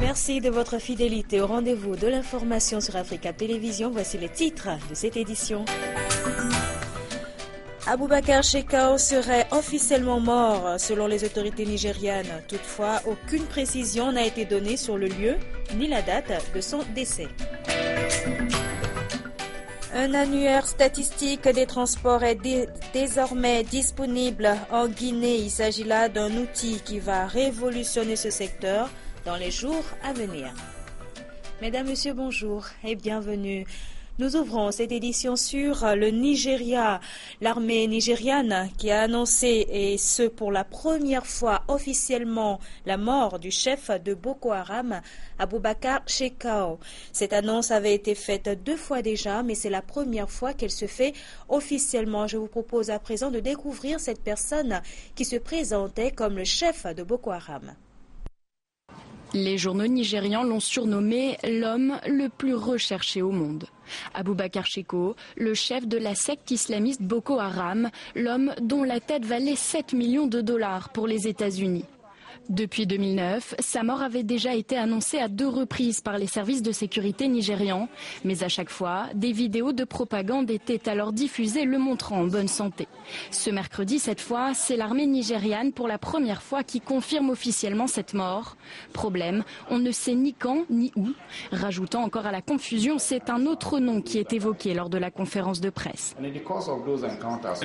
Merci de votre fidélité au rendez-vous de l'information sur Africa Télévision. Voici les titres de cette édition. Abubakar Shekau serait officiellement mort selon les autorités nigérianes. Toutefois, aucune précision n'a été donnée sur le lieu ni la date de son décès. Un annuaire statistique des transports est désormais disponible en Guinée. Il s'agit là d'un outil qui va révolutionner ce secteur dans les jours à venir. Mesdames, Messieurs, bonjour et bienvenue. Nous ouvrons cette édition sur le Nigeria. L'armée nigériane qui a annoncé, et ce pour la première fois officiellement, la mort du chef de Boko Haram, Abubakar Shekau. Cette annonce avait été faite 2 fois déjà, mais c'est la première fois qu'elle se fait officiellement. Je vous propose à présent de découvrir cette personne qui se présentait comme le chef de Boko Haram. Les journaux nigérians l'ont surnommé l'homme le plus recherché au monde. Abubakar Shekau, le chef de la secte islamiste Boko Haram, l'homme dont la tête valait 7 millions de dollars pour les États-Unis. Depuis 2009, sa mort avait déjà été annoncée à 2 reprises par les services de sécurité nigérians, mais à chaque fois, des vidéos de propagande étaient alors diffusées le montrant en bonne santé. Ce mercredi, cette fois, c'est l'armée nigériane pour la première fois qui confirme officiellement cette mort. Problème, on ne sait ni quand ni où. Rajoutant encore à la confusion, c'est un autre nom qui est évoqué lors de la conférence de presse.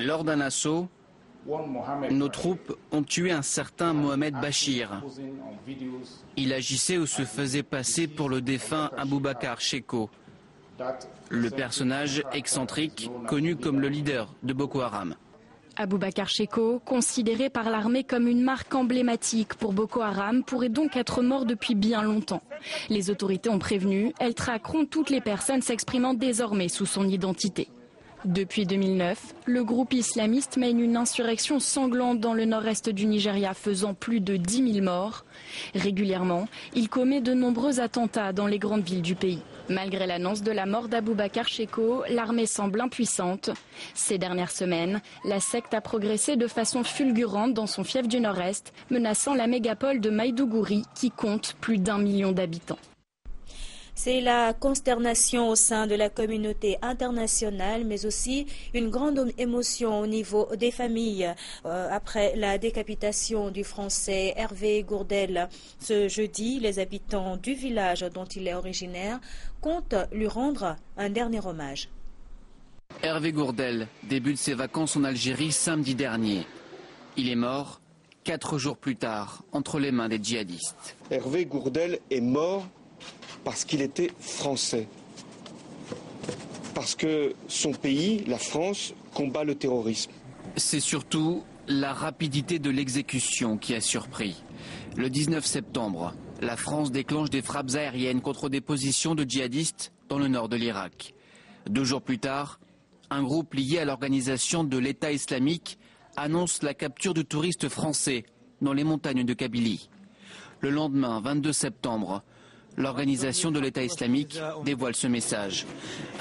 Lors d'un assaut, nos troupes ont tué un certain Mohamed Bachir. Il agissait ou se faisait passer pour le défunt Abubakar Shekau, le personnage excentrique connu comme le leader de Boko Haram. Abubakar Shekau, considéré par l'armée comme une marque emblématique pour Boko Haram, pourrait donc être mort depuis bien longtemps. Les autorités ont prévenu, elles traqueront toutes les personnes s'exprimant désormais sous son identité. Depuis 2009, le groupe islamiste mène une insurrection sanglante dans le nord-est du Nigeria, faisant plus de 10 000 morts. Régulièrement, il commet de nombreux attentats dans les grandes villes du pays. Malgré l'annonce de la mort d'Abubakar Shekau, l'armée semble impuissante. Ces dernières semaines, la secte a progressé de façon fulgurante dans son fief du nord-est, menaçant la mégapole de Maïdougouri qui compte plus d'1 million d'habitants. C'est la consternation au sein de la communauté internationale, mais aussi une grande émotion au niveau des familles après la décapitation du Français Hervé Gourdel. Ce jeudi, les habitants du village dont il est originaire comptent lui rendre un dernier hommage. Hervé Gourdel débute ses vacances en Algérie samedi dernier. Il est mort 4 jours plus tard entre les mains des djihadistes. Hervé Gourdel est mort parce qu'il était français. Parce que son pays, la France, combat le terrorisme. C'est surtout la rapidité de l'exécution qui a surpris. Le 19 septembre, la France déclenche des frappes aériennes contre des positions de djihadistes dans le nord de l'Irak. 2 jours plus tard, un groupe lié à l'organisation de l'État islamique annonce la capture de touristes français dans les montagnes de Kabylie. Le lendemain, 22 septembre, l'organisation de l'État islamique dévoile ce message.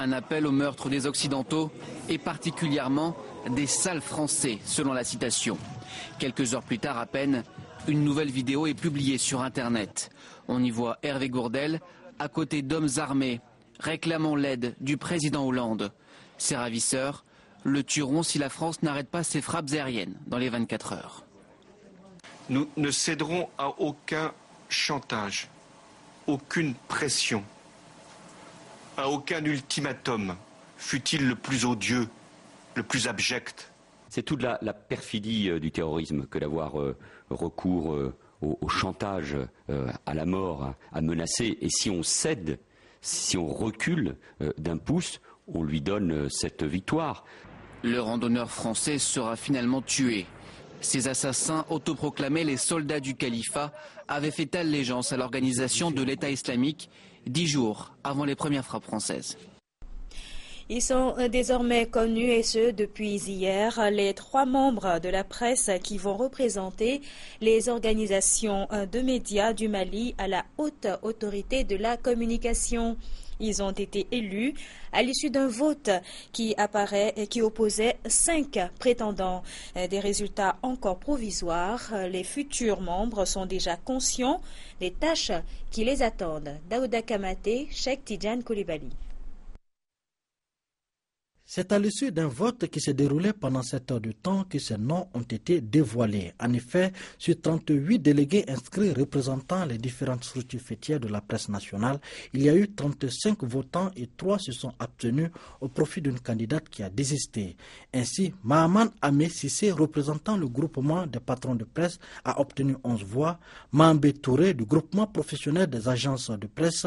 Un appel au meurtre des Occidentaux et particulièrement des sales Français, selon la citation. Quelques heures plus tard à peine, une nouvelle vidéo est publiée sur Internet. On y voit Hervé Gourdel à côté d'hommes armés réclamant l'aide du président Hollande. Ses ravisseurs le tueront si la France n'arrête pas ses frappes aériennes dans les 24 heures. Nous ne céderons à aucun chantage, aucune pression, à aucun ultimatum, fût-il le plus odieux, le plus abject. C'est toute la perfidie du terrorisme que d'avoir recours au chantage, à la mort, à menacer. Et si on cède, si on recule d'un pouce, on lui donne cette victoire. Le randonneur français sera finalement tué. Ces assassins autoproclamés les soldats du califat avaient fait allégeance à l'organisation de l'État islamique 10 jours avant les premières frappes françaises. Ils sont désormais connus, et ce depuis hier, les 3 membres de la presse qui vont représenter les organisations de médias du Mali à la haute autorité de la communication. Ils ont été élus à l'issue d'un vote qui opposait 5 prétendants. Des résultats encore provisoires. Les futurs membres sont déjà conscients des tâches qui les attendent. Daouda Kamate, Cheikh Tidjane Koulibaly. C'est à l'issue d'un vote qui s'est déroulé pendant 7 heures de temps que ces noms ont été dévoilés. En effet, sur 38 délégués inscrits représentant les différentes structures fêtières de la presse nationale, il y a eu 35 votants et 3 se sont abstenus au profit d'une candidate qui a désisté. Ainsi, Mahaman Amé Sissé, représentant le groupement des patrons de presse, a obtenu 11 voix. Mahambé Touré, du groupement professionnel des agences de presse,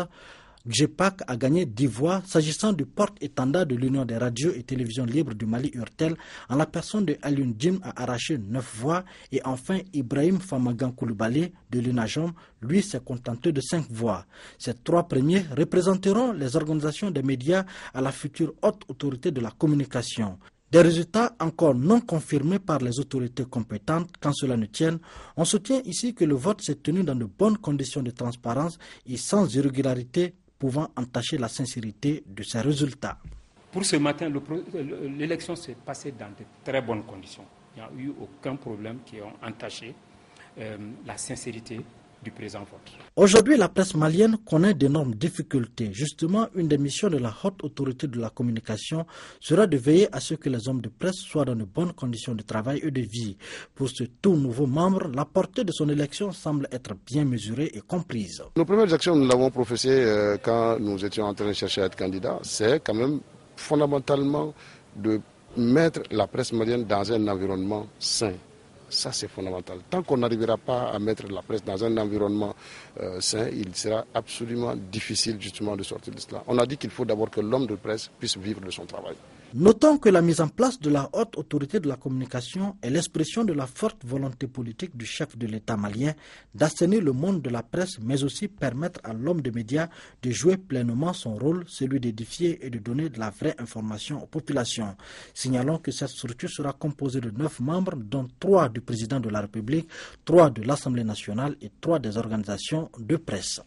GEPAC a gagné 10 voix. S'agissant du porte-étendard de l'Union des radios et télévisions libres du Mali, URTEL, en la personne de Alioune Djim, a arraché 9 voix. Et enfin, Ibrahim Famagan Koulibaly de l'UNAJOM, lui, s'est contenté de 5 voix. Ces 3 premiers représenteront les organisations des médias à la future haute autorité de la communication. Des résultats encore non confirmés par les autorités compétentes, quand cela ne tienne. On soutient ici que le vote s'est tenu dans de bonnes conditions de transparence et sans irrégularité pouvant entacher la sincérité de ces résultats. Pour ce matin, l'élection s'est passée dans de très bonnes conditions. Il n'y a eu aucun problème qui a entaché la sincérité du présent vote. Aujourd'hui, la presse malienne connaît d'énormes difficultés. Justement, une des missions de la haute autorité de la communication sera de veiller à ce que les hommes de presse soient dans de bonnes conditions de travail et de vie. Pour ce tout nouveau membre, la portée de son élection semble être bien mesurée et comprise. Nos premières actions, nous l'avons professé quand nous étions en train de chercher à être candidats, c'est quand même fondamentalement de mettre la presse malienne dans un environnement sain. Ça, c'est fondamental. Tant qu'on n'arrivera pas à mettre la presse dans un environnement sain, il sera absolument difficile justement de sortir de cela. On a dit qu'il faut d'abord que l'homme de presse puisse vivre de son travail. Notons que la mise en place de la haute autorité de la communication est l'expression de la forte volonté politique du chef de l'État malien d'assainir le monde de la presse, mais aussi permettre à l'homme de médias de jouer pleinement son rôle, celui d'édifier et de donner de la vraie information aux populations. Signalons que cette structure sera composée de 9 membres, dont 3 du président de la République, 3 de l'Assemblée nationale et 3 des organisations de presse.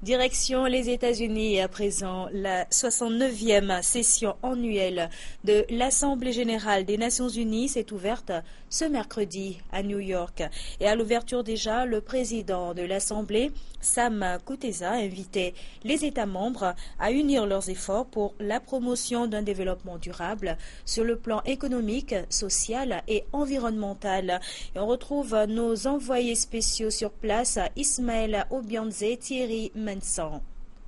Direction les États-Unis, à présent, la 69e session annuelle de l'Assemblée générale des Nations unies s'est ouverte ce mercredi à New York. Et à l'ouverture déjà, le président de l'Assemblée, Sam Kutesa, invitait les États membres à unir leurs efforts pour la promotion d'un développement durable sur le plan économique, social et environnemental. Et on retrouve nos envoyés spéciaux sur place, Ismaël Obianze, Thierry Mensan.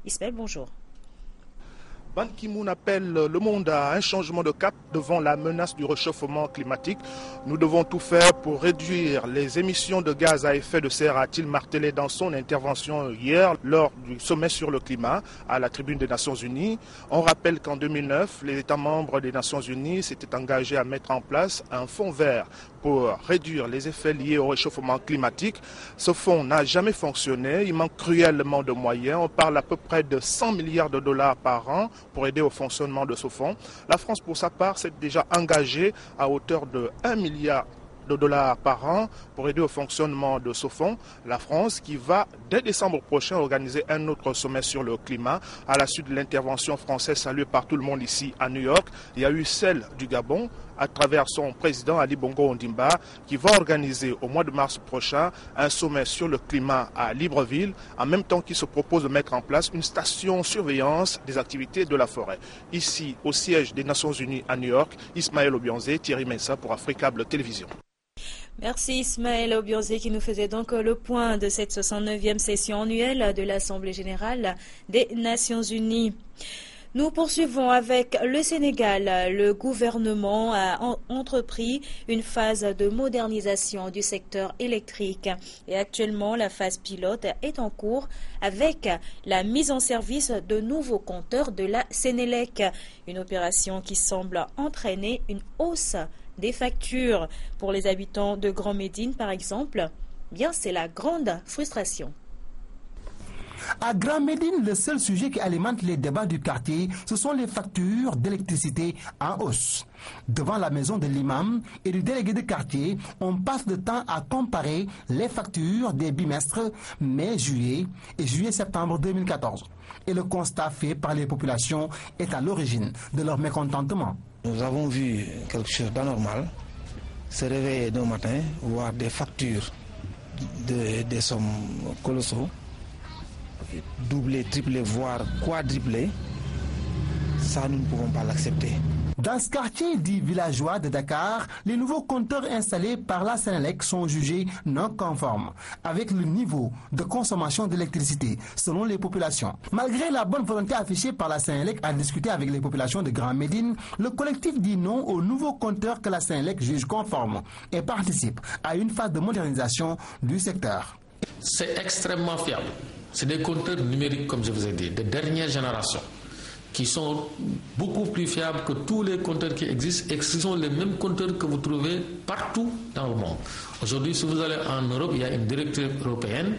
Ismaël, bonjour. Ban Ki-moon appelle le monde à un changement de cap devant la menace du réchauffement climatique. Nous devons tout faire pour réduire les émissions de gaz à effet de serre, a-t-il martelé dans son intervention hier lors du sommet sur le climat à la tribune des Nations Unies. On rappelle qu'en 2009, les États membres des Nations Unies s'étaient engagés à mettre en place un fonds vert pour réduire les effets liés au réchauffement climatique. Ce fonds n'a jamais fonctionné, il manque cruellement de moyens. On parle à peu près de 100 milliards de dollars par an pour aider au fonctionnement de ce fonds. La France, pour sa part, s'est déjà engagée à hauteur de 1 milliard de dollars par an pour aider au fonctionnement de ce fonds. La France qui va, dès décembre prochain, organiser un autre sommet sur le climat. À la suite de l'intervention française saluée par tout le monde ici à New York, il y a eu celle du Gabon, à travers son président Ali Bongo Ondimba, qui va organiser au mois de mars prochain un sommet sur le climat à Libreville, en même temps qu'il se propose de mettre en place une station surveillance des activités de la forêt. Ici, au siège des Nations Unies à New York, Ismaël Obianze, Thierry Mensa pour Africable Télévision. Merci Ismaël Obianze qui nous faisait donc le point de cette 69e session annuelle de l'Assemblée générale des Nations Unies. Nous poursuivons avec le Sénégal. Le gouvernement a entrepris une phase de modernisation du secteur électrique et actuellement la phase pilote est en cours avec la mise en service de nouveaux compteurs de la Sénélec. Une opération qui semble entraîner une hausse des factures pour les habitants de Grand Médine par exemple. Bien, c'est la grande frustration. À Grand Médine, le seul sujet qui alimente les débats du quartier, ce sont les factures d'électricité en hausse. Devant la maison de l'imam et du délégué de quartier, on passe le temps à comparer les factures des bimestres mai-juillet et juillet-septembre 2014. Et le constat fait par les populations est à l'origine de leur mécontentement. Nous avons vu quelque chose d'anormal, se réveiller d'un matin, voir des factures des sommes colossaux, doublées, triplées, voire quadruplées. Ça, nous ne pouvons pas l'accepter. Dans ce quartier dit villageois de Dakar, les nouveaux compteurs installés par la Senelec sont jugés non conformes avec le niveau de consommation d'électricité selon les populations. Malgré la bonne volonté affichée par la Senelec à discuter avec les populations de Grand Médine, le collectif dit non aux nouveaux compteurs que la Senelec juge conformes et participe à une phase de modernisation du secteur. C'est extrêmement fiable. C'est des compteurs numériques, comme je vous ai dit, de dernière génération, qui sont beaucoup plus fiables que tous les compteurs qui existent et qui sont les mêmes compteurs que vous trouvez partout dans le monde. Aujourd'hui, si vous allez en Europe, il y a une directive européenne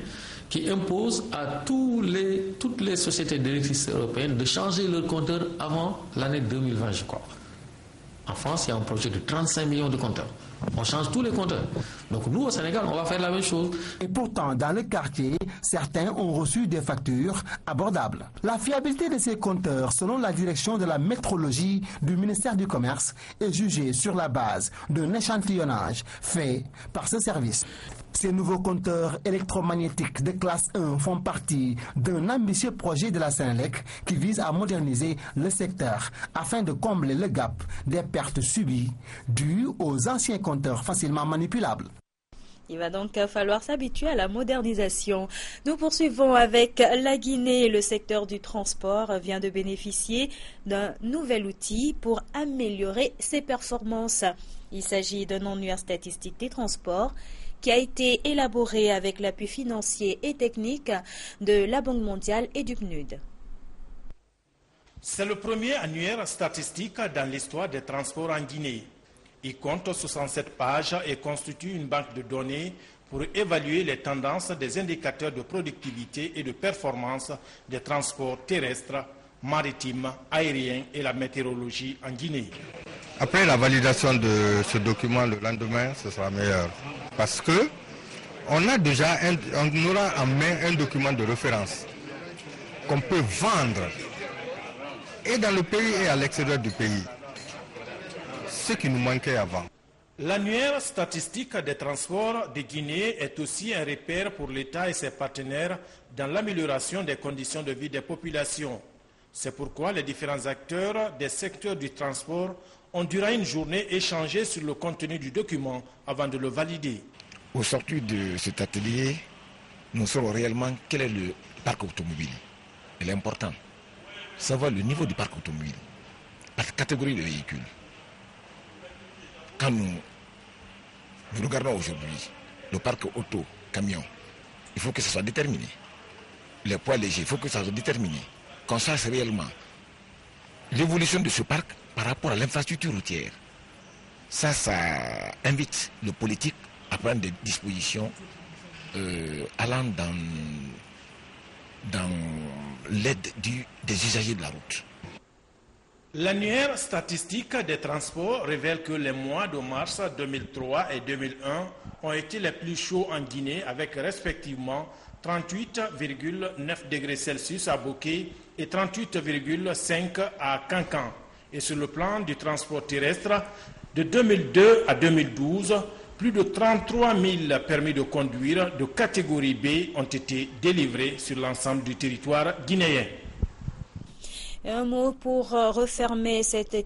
qui impose à toutes les sociétés d'électricité européennes de changer leurs compteurs avant l'année 2020, je crois. En France, il y a un projet de 35 millions de compteurs. On change tous les compteurs. Donc nous, au Sénégal, on va faire la même chose. Et pourtant, dans le quartier, certains ont reçu des factures abordables. La fiabilité de ces compteurs, selon la direction de la métrologie du ministère du Commerce, est jugée sur la base d'un échantillonnage fait par ce service. Ces nouveaux compteurs électromagnétiques de classe 1 font partie d'un ambitieux projet de la Senelec qui vise à moderniser le secteur afin de combler le gap des pertes subies dues aux anciens compteurs facilement manipulables. Il va donc falloir s'habituer à la modernisation. Nous poursuivons avec la Guinée. Le secteur du transport vient de bénéficier d'un nouvel outil pour améliorer ses performances. Il s'agit d'un annuaire statistique des transports qui a été élaboré avec l'appui financier et technique de la Banque mondiale et du PNUD. C'est le premier annuaire statistique dans l'histoire des transports en Guinée. Il compte 67 pages et constitue une banque de données pour évaluer les tendances des indicateurs de productivité et de performance des transports terrestres, maritimes, aériens et la météorologie en Guinée. Après la validation de ce document, le lendemain, ce sera meilleur. Parce que on aura en main un document de référence qu'on peut vendre et dans le pays et à l'extérieur du pays. Ce qui nous manquait avant. L'annuaire statistique des transports de Guinée est aussi un repère pour l'État et ses partenaires dans l'amélioration des conditions de vie des populations. C'est pourquoi les différents acteurs des secteurs du transport ont durant une journée échangé sur le contenu du document avant de le valider. Au sortir de cet atelier, nous saurons réellement quel est le parc automobile. Il est important de savoir le niveau du parc automobile par catégorie de véhicules. Quand nous regardons aujourd'hui le parc auto, camion, il faut que ce soit déterminé. Les poids légers, il faut que ça soit déterminé. Qu'on sache réellement l'évolution de ce parc par rapport à l'infrastructure routière. Ça invite le politique à prendre des dispositions allant dans l'aide des usagers de la route. L'annuaire statistique des transports révèle que les mois de mars 2003 et 2001 ont été les plus chauds en Guinée avec respectivement 38,9 degrés Celsius à Boké et 38,5 à Cancan. Et sur le plan du transport terrestre, de 2002 à 2012, plus de 33 000 permis de conduire de catégorie B ont été délivrés sur l'ensemble du territoire guinéen. Un mot pour refermer cette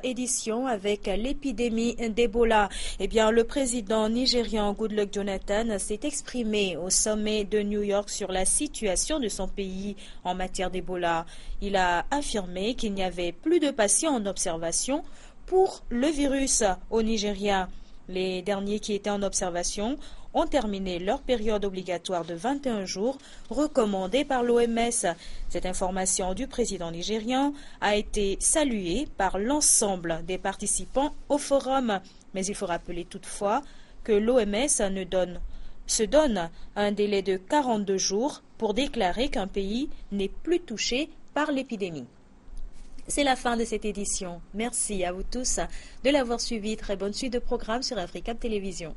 édition avec l'épidémie d'Ebola. Eh bien, le président nigérian Goodluck Jonathan s'est exprimé au sommet de New York sur la situation de son pays en matière d'Ebola. Il a affirmé qu'il n'y avait plus de patients en observation pour le virus au Nigeria. Les derniers qui étaient en observation ont terminé leur période obligatoire de 21 jours recommandée par l'OMS. Cette information du président nigérian a été saluée par l'ensemble des participants au forum. Mais il faut rappeler toutefois que l'OMS ne donne se donne un délai de 42 jours pour déclarer qu'un pays n'est plus touché par l'épidémie. C'est la fin de cette édition. Merci à vous tous de l'avoir suivi. Très bonne suite de programmes sur Africa Télévision.